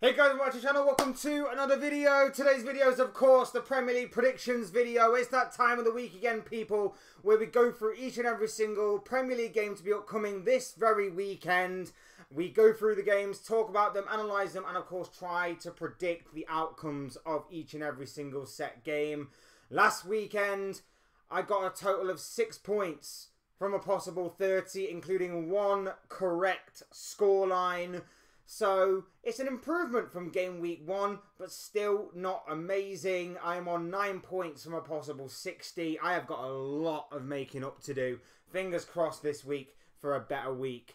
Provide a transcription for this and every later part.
Hey guys, welcome to the channel. Welcome to another video. Today's video is, of course, the Premier League predictions video. It's that time of the week again, people, where we go through each and every single Premier League game to be upcoming this very weekend. We go through the games, talk about them, analyse them, and of course try to predict the outcomes of each and every single set game. Last weekend, I got a total of 6 points from a possible 30, including one correct scoreline. So, it's an improvement from game week 1, but still not amazing. I am on 9 points from a possible 60. I have got a lot of making up to do. Fingers crossed this week for a better week.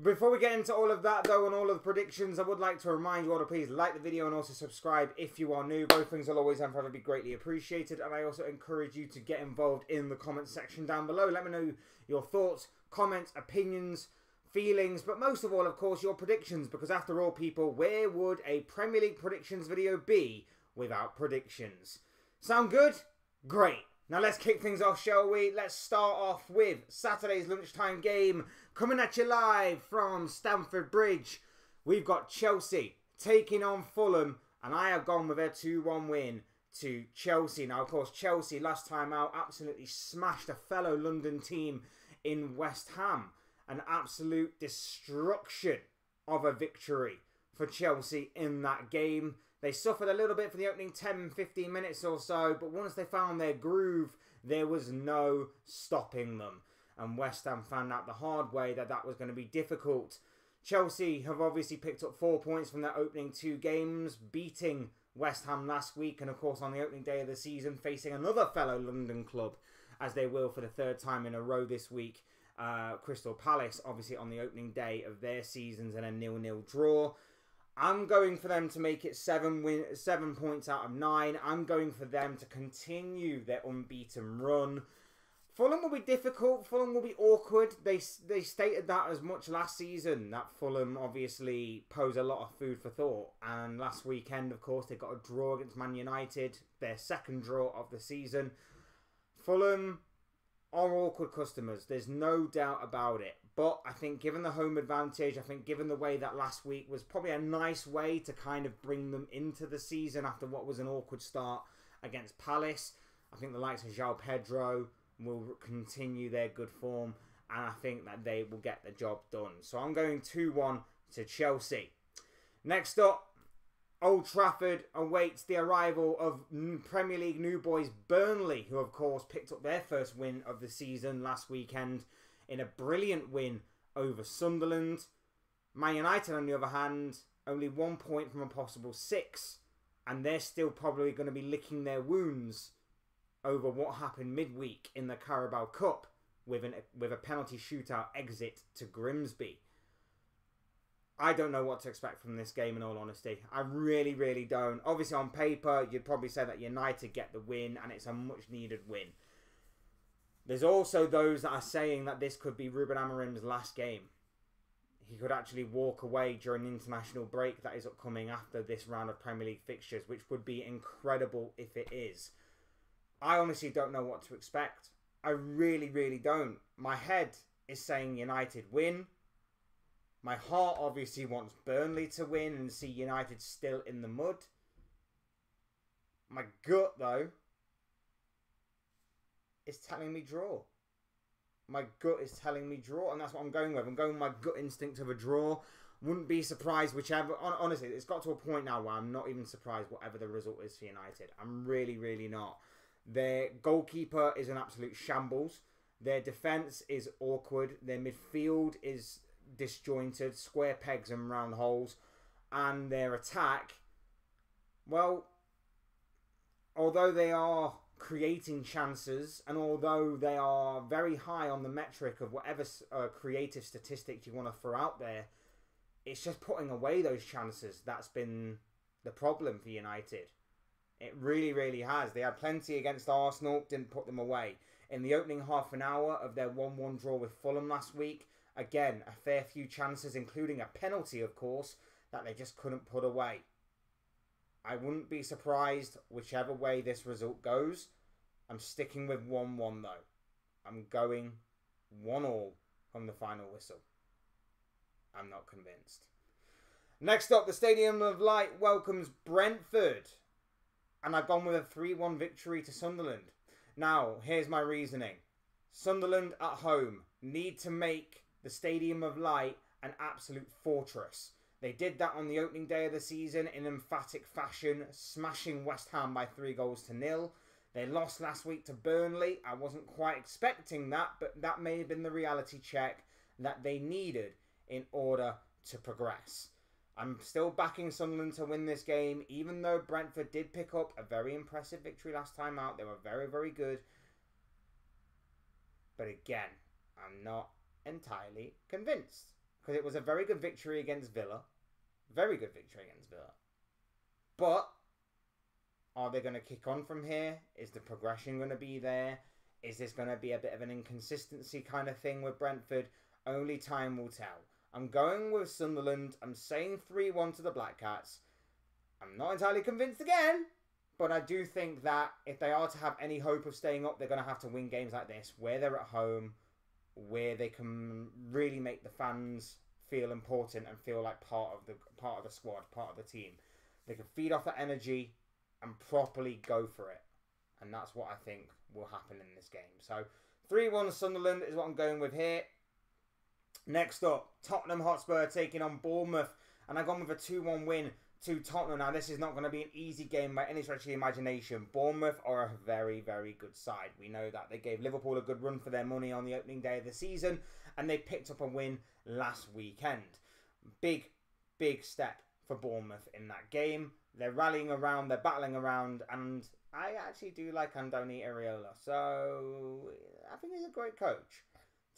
Before we get into all of that, though, and all of the predictions, I would like to remind you all to please like the video and also subscribe if you are new. Both things will always and forever be greatly appreciated. And I also encourage you to get involved in the comment section down below. Let me know your thoughts, comments, opinions, feelings, but most of all, of course, your predictions, because after all, people, where would a Premier League predictions video be without predictions? Sound good? Great. Now let's kick things off, shall we? Let's start off with Saturday's lunchtime game, coming at you live from Stamford Bridge. We've got Chelsea taking on Fulham, and I have gone with a 2-1 win to Chelsea. Now, of course, Chelsea, last time out, absolutely smashed a fellow London team in West Ham. An absolute destruction of a victory for Chelsea in that game. They suffered a little bit for the opening 10-15 minutes or so, but once they found their groove, there was no stopping them. And West Ham found out the hard way that that was going to be difficult. Chelsea have obviously picked up 4 points from their opening 2 games, beating West Ham last week, and of course on the opening day of the season, facing another fellow London club, as they will for the 3rd time in a row this week. Crystal Palace, obviously on the opening day of their seasons, and a 0-0 draw. I'm going for them to make it 7 points out of 9. I'm going for them to continue their unbeaten run. Fulham will be difficult. Fulham will be awkward. They stated that as much last season, that Fulham obviously pose a lot of food for thought. And last weekend, of course, they got a draw against Man United, their 2nd draw of the season. Fulham are awkward customers. There's no doubt about it. But I think given the home advantage, I think given the way that last week was probably a nice way to kind of bring them into the season after what was an awkward start against Palace. I think the likes of João Pedro will continue their good form, and I think that they will get the job done. So I'm going 2-1 to Chelsea. Next up, Old Trafford awaits the arrival of Premier League new boys Burnley, who of course picked up their first win of the season last weekend in a brilliant win over Sunderland. Man United, on the other hand, only 1 point from a possible 6, and they're still probably going to be licking their wounds over what happened midweek in the Carabao Cup with a penalty shootout exit to Grimsby. I don't know what to expect from this game, in all honesty. I really, really don't. Obviously, on paper, you'd probably say that United get the win, and it's a much-needed win. There's also those that are saying that this could be Ruben Amorim's last game. He could actually walk away during the international break that is upcoming after this round of Premier League fixtures, which would be incredible if it is. I honestly don't know what to expect. I really, really don't. My head is saying United win. My heart obviously wants Burnley to win and see United still in the mud. My gut, though, is telling me draw. My gut is telling me draw, and that's what I'm going with. I'm going with my gut instinct of a draw. Wouldn't be surprised whichever... Honestly, it's got to a point now where I'm not even surprised whatever the result is for United. I'm really, really not. Their goalkeeper is an absolute shambles. Their defence is awkward. Their midfield is disjointed, square pegs and round holes, and their attack, well, although they are creating chances, and although they are very high on the metric of whatever creative statistics you want to throw out there, it's just putting away those chances that's been the problem for United. It really, really has. They had plenty against Arsenal, didn't put them away. In the opening half an hour of their 1-1 draw with Fulham last week, again, a fair few chances, including a penalty, of course, that they just couldn't put away. I wouldn't be surprised whichever way this result goes. I'm sticking with 1-1, though. I'm going 1-1 from the final whistle. I'm not convinced. Next up, the Stadium of Light welcomes Brentford. And I've gone with a 3-1 victory to Sunderland. Now, here's my reasoning. Sunderland at home need to make the Stadium of Light an absolute fortress. They did that on the opening day of the season in emphatic fashion, smashing West Ham by 3-0. They lost last week to Burnley. I wasn't quite expecting that, but that may have been the reality check that they needed in order to progress. I'm still backing Sunderland to win this game, even though Brentford did pick up a very impressive victory last time out. They were very, very good. But again, I'm not entirely convinced. Because it was a very good victory against Villa. Very good victory against Villa. But are they going to kick on from here? Is the progression going to be there? Is this going to be a bit of an inconsistency kind of thing with Brentford? Only time will tell. I'm going with Sunderland. I'm saying 3-1 to the Black Cats. I'm not entirely convinced again. But I do think that if they are to have any hope of staying up, they're going to have to win games like this, where they're at home, where they can really make the fans feel important and feel like part of the squad, part of the team. They can feed off that energy and properly go for it. And that's what I think will happen in this game. So 3-1 Sunderland is what I'm going with here. Next up, Tottenham Hotspur taking on Bournemouth. And I've gone with a 2-1 win to Tottenham. Now, this is not going to be an easy game by any stretch of the imagination. Bournemouth are a very, very good side. We know that. They gave Liverpool a good run for their money on the opening day of the season. And they picked up a win last weekend. Big, big step for Bournemouth in that game. They're rallying around. They're battling around. And I actually do like Andoni Iraola. So, I think he's a great coach.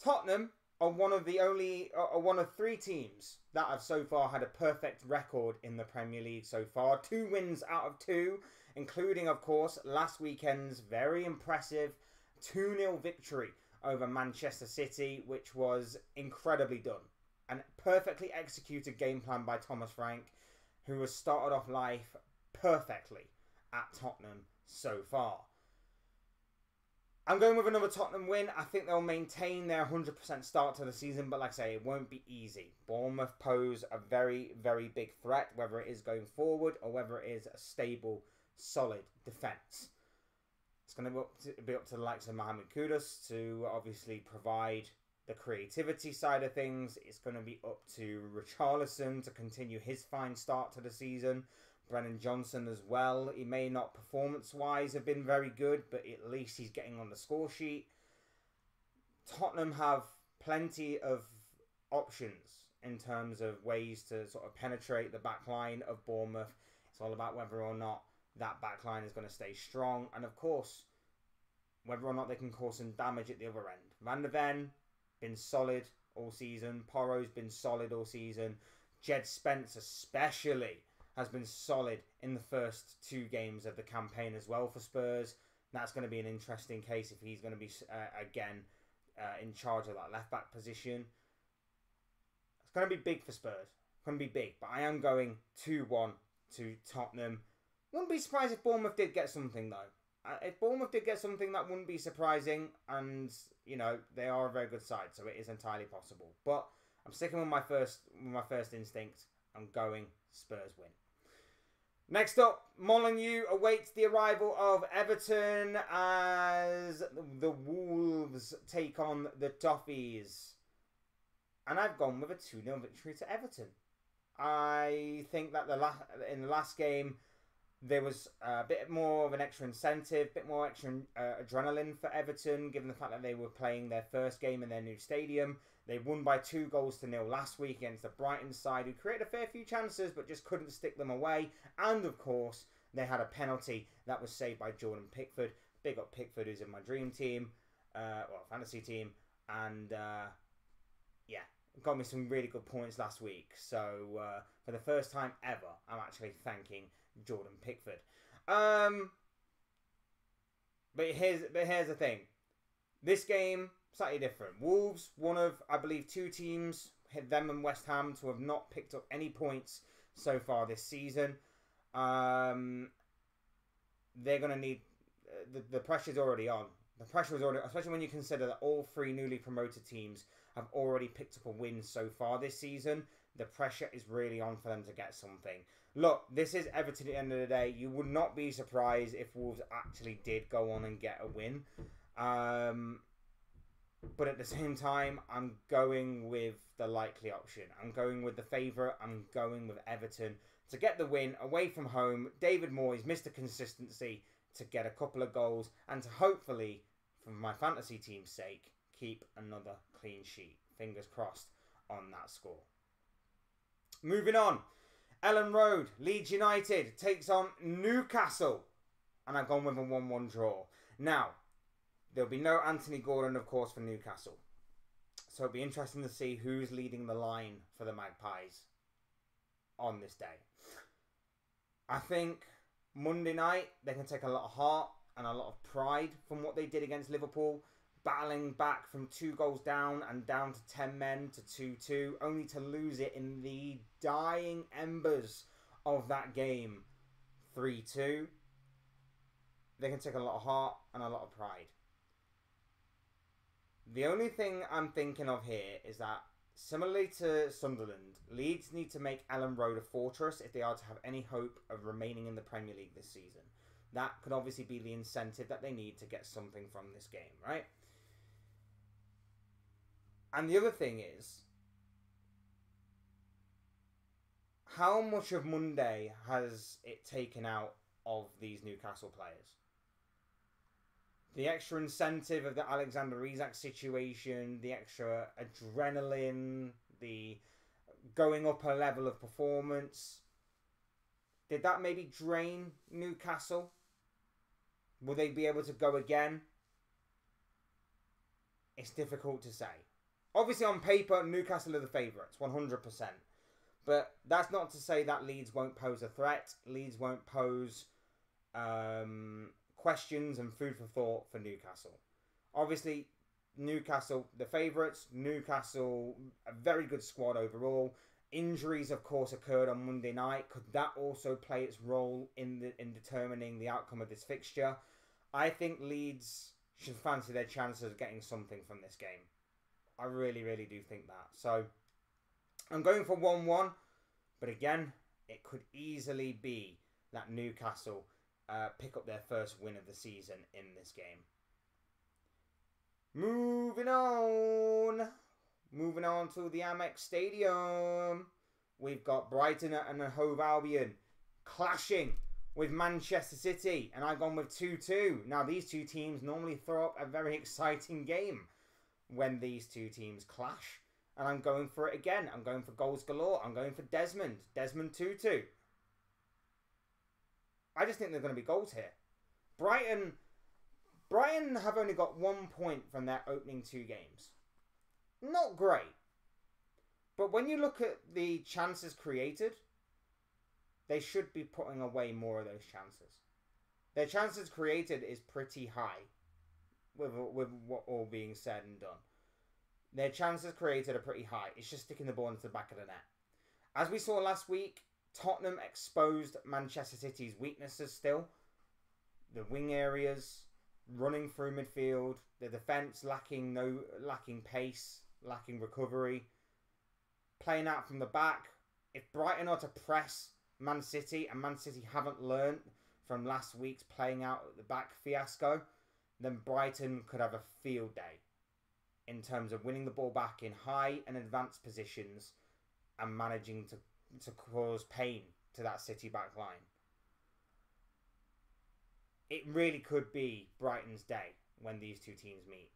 Tottenham are one of 3 teams that have so far had a perfect record in the Premier League so far. 2 wins out of 2, including, of course, last weekend's very impressive 2-0 victory over Manchester City, which was incredibly done. And perfectly executed game plan by Thomas Frank, who has started off life perfectly at Tottenham so far. I'm going with another Tottenham win. I think they'll maintain their 100% start to the season, but like I say, it won't be easy. Bournemouth pose a very, very big threat, whether it is going forward or whether it is a stable, solid defence. It's going to be up to the likes of Mohamed Kudus to obviously provide the creativity side of things. It's going to be up to Richarlison to continue his fine start to the season. Brennan Johnson as well. He may not performance-wise have been very good, but at least he's getting on the score sheet. Tottenham have plenty of options in terms of ways to sort of penetrate the back line of Bournemouth. It's all about whether or not that back line is going to stay strong. And of course, whether or not they can cause some damage at the other end. Van der Ven, been solid all season. Porro's been solid all season. Jed Spence especially has been solid in the first 2 games of the campaign as well for Spurs. That's going to be an interesting case if he's going to be, again, in charge of that left-back position. It's going to be big for Spurs. It's going to be big. But I am going 2-1 to Tottenham. Wouldn't be surprised if Bournemouth did get something, though. If Bournemouth did get something, that wouldn't be surprising. And, you know, they are a very good side, so it is entirely possible. But I'm sticking with my first instinct. I'm going Spurs win. Next up, Molineux awaits the arrival of Everton as the Wolves take on the Toffees. And I've gone with a 2-0 victory to Everton. I think that in the last game, there was a bit more of an extra incentive, a bit more extra adrenaline for Everton, given the fact that they were playing their first game in their new stadium. They won by 2-0 last week against the Brighton side, who created a fair few chances, but just couldn't stick them away. And, of course, they had a penalty that was saved by Jordan Pickford. Big up Pickford, who's in my dream team, fantasy team. And, yeah, got me some really good points last week. So, for the first time ever, I'm actually thanking Jordan Pickford. But here's the thing. This game, slightly different. Wolves, one of, I believe, 2 teams, them and West Ham, to have not picked up any points so far this season. They're going to need... The pressure's already on. The pressure is already... Especially when you consider that all 3 newly promoted teams have already picked up a win so far this season. the pressure is really on for them to get something. Look, this is Everton at the end of the day. You would not be surprised if Wolves actually did go on and get a win. But at the same time, I'm going with the likely option. I'm going with the favourite. I'm going with Everton to get the win away from home. David Moyes, Mr. Consistency, to get a couple of goals and to hopefully, for my fantasy team's sake, keep another clean sheet. Fingers crossed on that score. Moving on. Ellen Road, Leeds United takes on Newcastle. And I've gone with a 1-1 draw. Now, there'll be no Anthony Gordon, of course, for Newcastle. So it'll be interesting to see who's leading the line for the Magpies on this day. I think Monday night, they can take a lot of heart and a lot of pride from what they did against Liverpool. Battling back from 2 goals down and down to 10 men to 2-2. Only to lose it in the dying embers of that game. 3-2. They can take a lot of heart and a lot of pride. The only thing I'm thinking of here is that, similarly to Sunderland, Leeds need to make Ellen Road a fortress if they are to have any hope of remaining in the Premier League this season. That could obviously be the incentive that they need to get something from this game, right? And the other thing is, how much of Monday has it taken out of these Newcastle players? The extra incentive of the Alexander Isak situation, the extra adrenaline, the going up a level of performance. Did that maybe drain Newcastle? Will they be able to go again? It's difficult to say. Obviously, on paper, Newcastle are the favourites, 100%. But that's not to say that Leeds won't pose a threat. Leeds won't pose questions and food for thought for Newcastle. Obviously, Newcastle, the favourites. Newcastle, a very good squad overall. Injuries, of course, occurred on Monday night. Could that also play its role in determining the outcome of this fixture? I think Leeds should fancy their chances of getting something from this game. I really, really do think that. So, I'm going for 1-1. But again, it could easily be that Newcastle pick up their first win of the season in this game. Moving on. Moving on to the Amex Stadium. We've got Brighton and Hove Albion clashing with Manchester City. And I've gone with 2-2. Now, these two teams normally throw up a very exciting game when these two teams clash. And I'm going for it again. I'm going for goals galore. I'm going for Desmond. Desmond 2-2. I just think there are going to be goals here. Brighton have only got 1 point from their opening 2 games. Not great. But when you look at the chances created, they should be putting away more of those chances. Their chances created is pretty high, with what all being said and done. Their chances created are pretty high. It's just sticking the ball into the back of the net. As we saw last week, Tottenham exposed Manchester City's weaknesses still. The wing areas, running through midfield, the defence lacking pace, lacking recovery, playing out from the back. If Brighton are to press Man City, and Man City haven't learnt from last week's playing out at the back fiasco, then Brighton could have a field day in terms of winning the ball back in high and advanced positions and managing to cause pain to that City back line. It really could be Brighton's day when these two teams meet.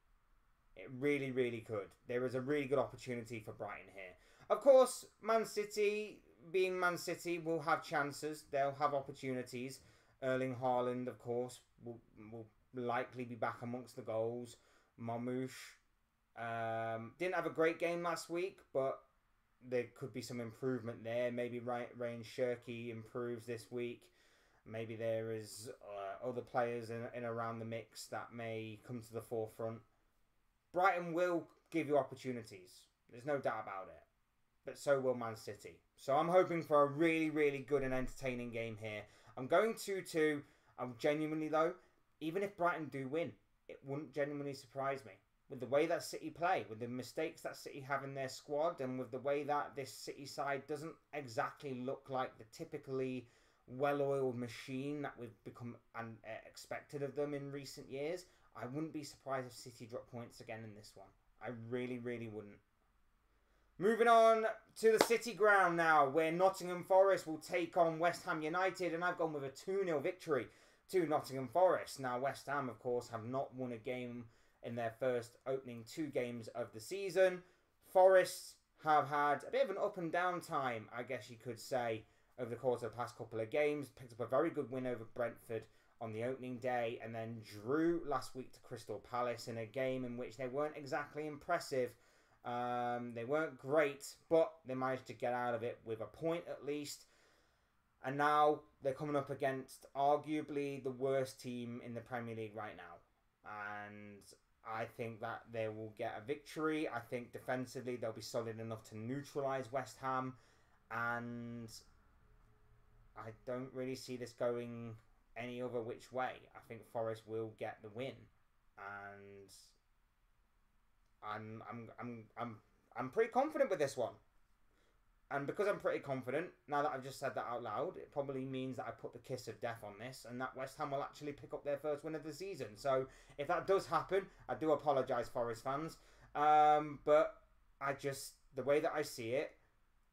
It really, really could. There is a really good opportunity for Brighton here. Of course, Man City, being Man City, will have chances. They'll have opportunities. Erling Haaland, of course, will likely be back amongst the goals. Mamouche didn't have a great game last week, but there could be some improvement there. Maybe Ryan Shirky improves this week. Maybe there is other players in around the mix that may come to the forefront. Brighton will give you opportunities. There's no doubt about it. But so will Man City. So I'm hoping for a really, really good and entertaining game here. I'm going 2-2. I'm genuinely, though, even if Brighton do win, it wouldn't genuinely surprise me. with the way that City play, with the mistakes that City have in their squad, and with the way that this City side doesn't exactly look like the typically well-oiled machine that we've become expected of them in recent years, I wouldn't be surprised if City drop points again in this one. I really, really wouldn't. Moving on to the City ground now, where Nottingham Forest will take on West Ham United, and I've gone with a 2-0 victory to Nottingham Forest. Now, West Ham, of course, have not won a game in their first opening 2 games of the season. Forest have had a bit of an up and down time, I guess you could say, over the course of the past couple of games. Picked up a very good win over Brentford on the opening day, and then drew last week to Crystal Palace in a game in which they weren't exactly impressive. They weren't great, but they managed to get out of it with a point at least. And now they're coming up against arguably the worst team in the Premier League right now. And I think that they will get a victory. I think defensively they'll be solid enough to neutralise West Ham. And I don't really see this going any other which way. I think Forest will get the win. And I'm pretty confident with this one. And because I'm pretty confident, now that I've just said that out loud, it probably means that I put the kiss of death on this, and that West Ham will actually pick up their first win of the season. So if that does happen, I do apologise, Forest fans. But the way that I see it,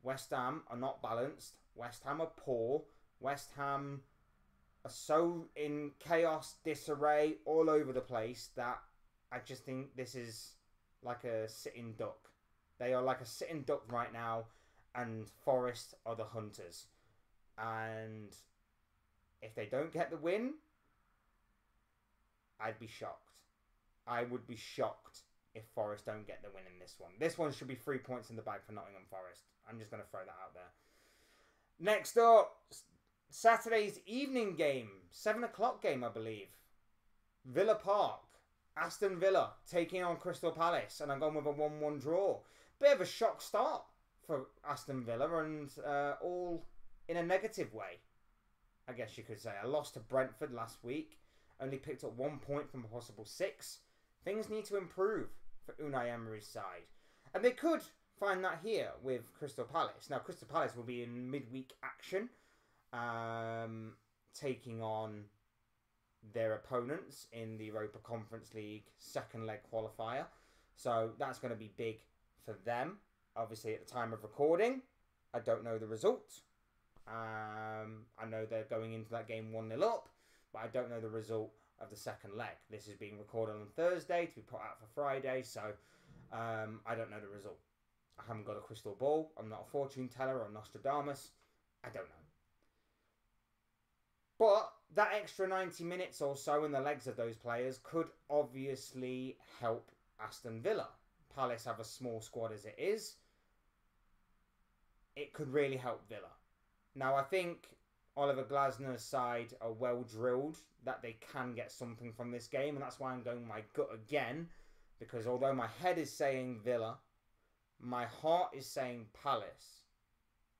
West Ham are not balanced. West Ham are poor. West Ham are so in chaos, disarray, all over the place that I just think this is like a sitting duck. They are like a sitting duck right now. And Forest are the hunters. And if they don't get the win, I'd be shocked. I would be shocked if Forest don't get the win in this one. This one should be 3 points in the bag for Nottingham Forest. I'm just going to throw that out there. Next up, Saturday's evening game. 7 o'clock game, I believe. Villa Park. Aston Villa taking on Crystal Palace. And I'm going with a 1-1 draw. Bit of a shock start for Aston Villa, and all in a negative way, I guess you could say. I lost to Brentford last week, only picked up 1 point from a possible 6. Things need to improve for Unai Emery's side, and they could find that here with Crystal Palace. Now, Crystal Palace will be in midweek action, taking on their opponents in the Europa Conference League second leg qualifier, so that's going to be big for them. Obviously, at the time of recording, I don't know the result. I know they're going into that game 1-0 up, but I don't know the result of the second leg. This is being recorded on Thursday to be put out for Friday, so I don't know the result. I haven't got a crystal ball. I'm not a fortune teller or Nostradamus. I don't know. But that extra 90 minutes or so in the legs of those players could obviously help Aston Villa. Palace have a small squad as it is. It could really help Villa. Now, I think Oliver Glasner's side are well drilled that they can get something from this game, and that's why I'm going my gut again, because although my head is saying Villa, my heart is saying Palace.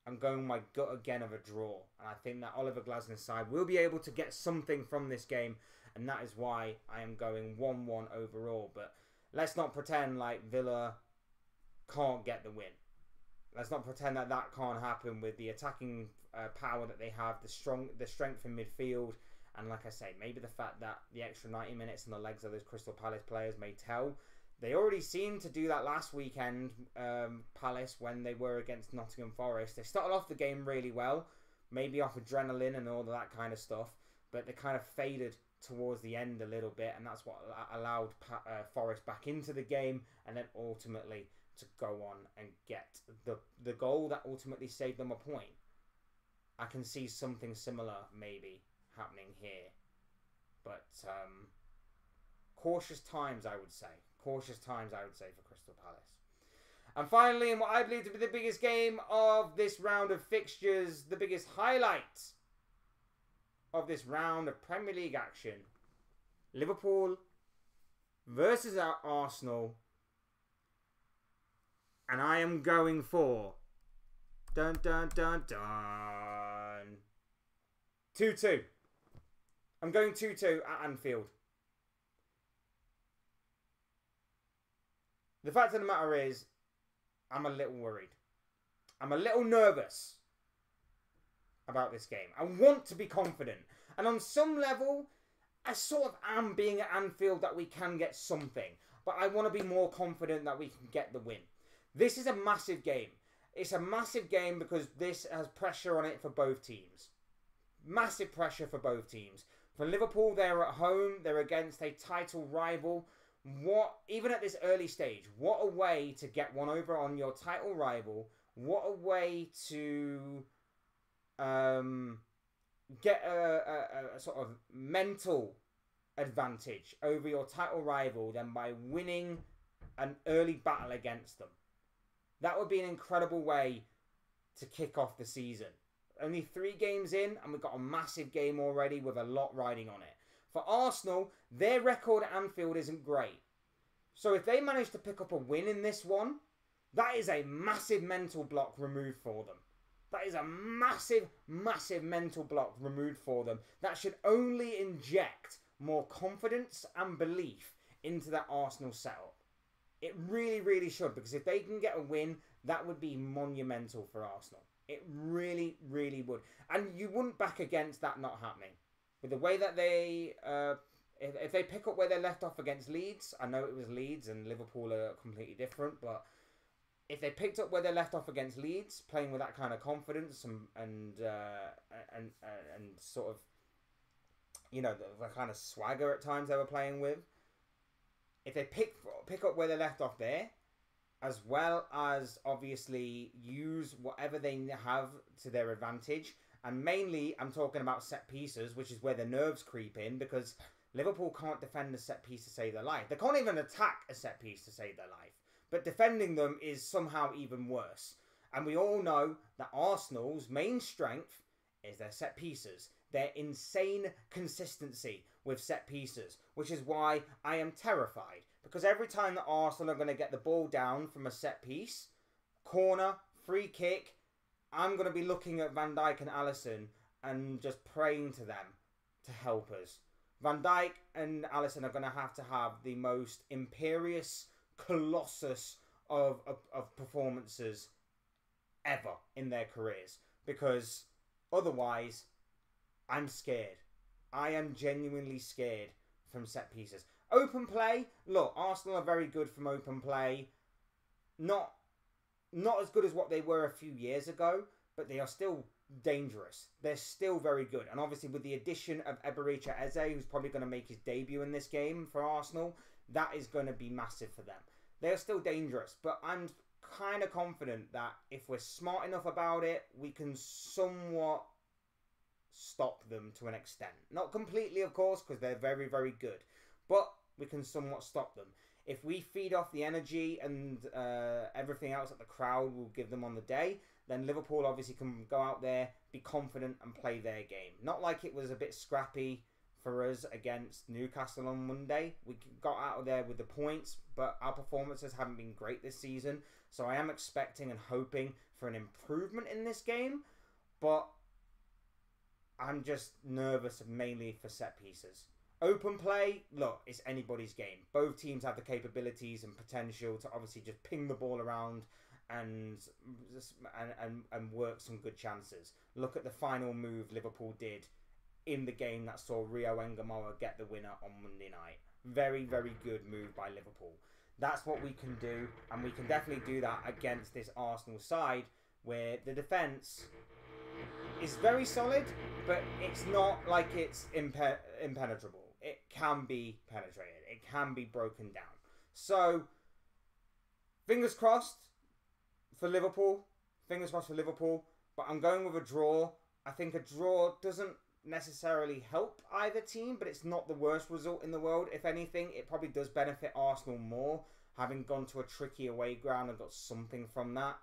I'm going my gut again of a draw, and I think that Oliver Glasner's side will be able to get something from this game, and that is why I am going 1-1 overall. But let's not pretend like Villa can't get the win. Let's not pretend that that can't happen with the attacking power that they have, the strength in midfield, and like I say, maybe the fact that the extra 90 minutes in the legs of those Crystal Palace players may tell. They already seemed to do that last weekend, Palace, when they were against Nottingham Forest. They started off the game really well, maybe off adrenaline and all of that kind of stuff, but they kind of faded towards the end a little bit, and that's what allowed Forest back into the game, and then ultimately to go on and get the goal that ultimately saved them a point. I can see something similar maybe happening here, but cautious times, I would say. Cautious times, I would say, for Crystal Palace. And finally, in what I believe to be the biggest game of this round of fixtures, the biggest highlight of this round of Premier League action, Liverpool versus Arsenal. And I am going for 2-2. I'm going 2-2 at Anfield. The fact of the matter is, I'm a little worried. I'm a little nervous about this game. I want to be confident. And on some level, I sort of am, being at Anfield, that we can get something. But I want to be more confident that we can get the win. This is a massive game. It's a massive game because this has pressure on it for both teams. Massive pressure for both teams. For Liverpool, they're at home. They're against a title rival. Even at this early stage, what a way to get one over on your title rival. What a way to get a sort of mental advantage over your title rival than by winning an early battle against them. That would be an incredible way to kick off the season. Only 3 games in, and we've got a massive game already with a lot riding on it. For Arsenal, their record at Anfield isn't great. So if they manage to pick up a win in this one, that is a massive mental block removed for them. That is a massive, massive mental block removed for them. That should only inject more confidence and belief into that Arsenal setup. It really, really should, because if they can get a win, that would be monumental for Arsenal. It really, really would. And you wouldn't back against that not happening. With the way that they... if they pick up where they left off against Leeds, I know it was Leeds and Liverpool are completely different, but if they picked up where they left off against Leeds, playing with that kind of confidence and sort of, you know, the kind of swagger at times they were playing with, if they pick up where they left off there, as well as obviously use whatever they have to their advantage, and mainly I'm talking about set pieces, which is where the nerves creep in, because Liverpool can't defend a set piece to save their life. They can't even attack a set piece to save their life. But defending them is somehow even worse. And we all know that Arsenal's main strength is their set pieces. Their insane consistency with set pieces. Which is why I am terrified. Because every time that Arsenal are going to get the ball down from a set piece, corner, free kick, I'm going to be looking at Van Dijk and Alisson and just praying to them to help us. Van Dijk and Alisson are going to have the most imperious colossus of performances ever in their careers, because otherwise I'm scared. I am genuinely scared from set pieces. Open play, look, Arsenal are very good from open play. Not as good as what they were a few years ago, but they are still dangerous. They're still very good. And obviously with the addition of Eberechi Eze, who's probably going to make his debut in this game for Arsenal, that is going to be massive for them. They're still dangerous, but I'm kind of confident that if we're smart enough about it, we can somewhat stop them to an extent. Not completely, of course, because they're very, very good, but we can somewhat stop them. If we feed off the energy and everything else that the crowd will give them on the day, then Liverpool obviously can go out there, be confident and play their game. Not like it was a bit scrappy for us against Newcastle on Monday. We got out of there with the points, but our performances haven't been great this season. So I am expecting and hoping for an improvement in this game, but I'm just nervous mainly for set pieces. Open play, look, it's anybody's game. Both teams have the capabilities and potential to obviously just ping the ball around and work some good chances. Look at the final move Liverpool did in the game that saw Rio Engamoa get the winner on Monday night. Very, very good move by Liverpool. That's what we can do, and we can definitely do that against this Arsenal side where the defence is very solid, but it's not like it's impenetrable. It can be penetrated. It can be broken down. So, fingers crossed for Liverpool. Fingers crossed for Liverpool. But I'm going with a draw. I think a draw doesn't necessarily help either team, but it's not the worst result in the world. If anything, it probably does benefit Arsenal more, having gone to a tricky away ground and got something from that.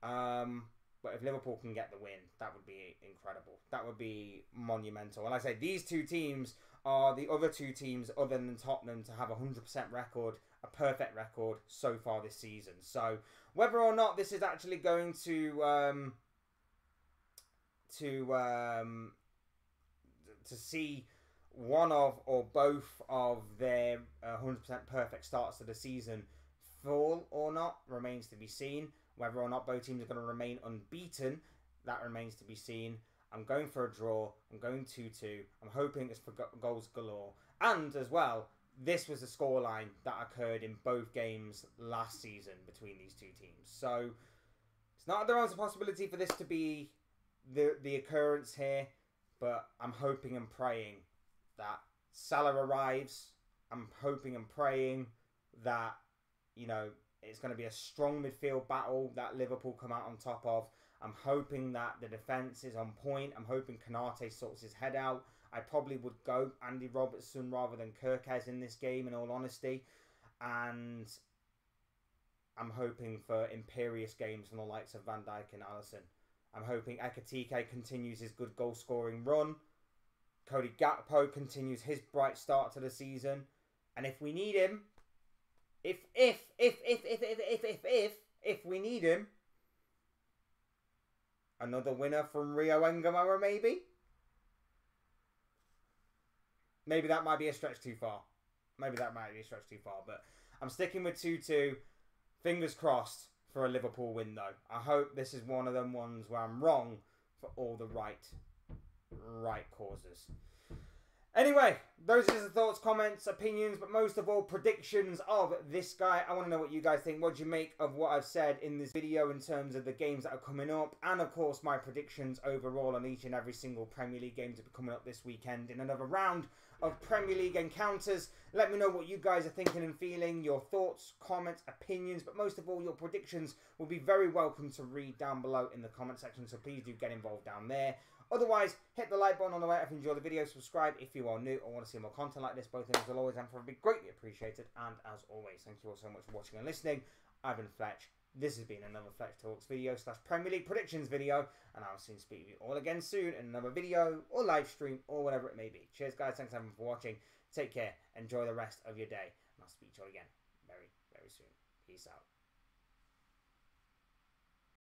But if Liverpool can get the win, that would be incredible. That would be monumental. And like I say, these two teams are the other two teams other than Tottenham to have a 100% record, a perfect record so far this season. So whether or not this is actually going to see one of or both of their 100% perfect starts to the season fall or not remains to be seen. Whether or not both teams are going to remain unbeaten, that remains to be seen. I'm going for a draw. I'm going 2-2. I'm hoping it's for goals galore. And as well, this was the scoreline that occurred in both games last season between these two teams. So it's not there is a possibility for this to be the occurrence here, but I'm hoping and praying that Salah arrives. I'm hoping and praying that, you know, it's going to be a strong midfield battle that Liverpool come out on top of. I'm hoping that the defence is on point. I'm hoping Konate sorts his head out. I probably would go Andy Robertson rather than Kirkes in this game, in all honesty. And I'm hoping for imperious games from the likes of Van Dijk and Alisson. I'm hoping Ekitike continues his good goal-scoring run. Cody Gakpo continues his bright start to the season. And if we need him, if we need him, another winner from Rio Engamara, maybe? Maybe that might be a stretch too far. But I'm sticking with 2-2. Fingers crossed for a Liverpool win, though. I hope this is one of them ones where I'm wrong for all the right causes. Anyway, those are just the thoughts, comments, opinions, but most of all, predictions of this guy. I want to know what you guys think. What do you make of what I've said in this video in terms of the games that are coming up? And, of course, my predictions overall on each and every single Premier League game to be coming up this weekend in another round of Premier League encounters. Let me know what you guys are thinking and feeling. Your thoughts, comments, opinions, but most of all, your predictions will be very welcome to read down below in the comment section. So please do get involved down there. Otherwise, hit the like button on the way if you enjoy the video. Subscribe if you are new or want to see more content like this. Both things will always and be greatly appreciated. And as always, thank you all so much for watching and listening. I've been Fletch. This has been another Fletch Talks video / Premier League predictions video. And I'll soon speak to you all again soon in another video or live stream or whatever it may be. Cheers, guys. Thanks everyone for watching. Take care. Enjoy the rest of your day. And I'll speak to you all again very, very soon. Peace out.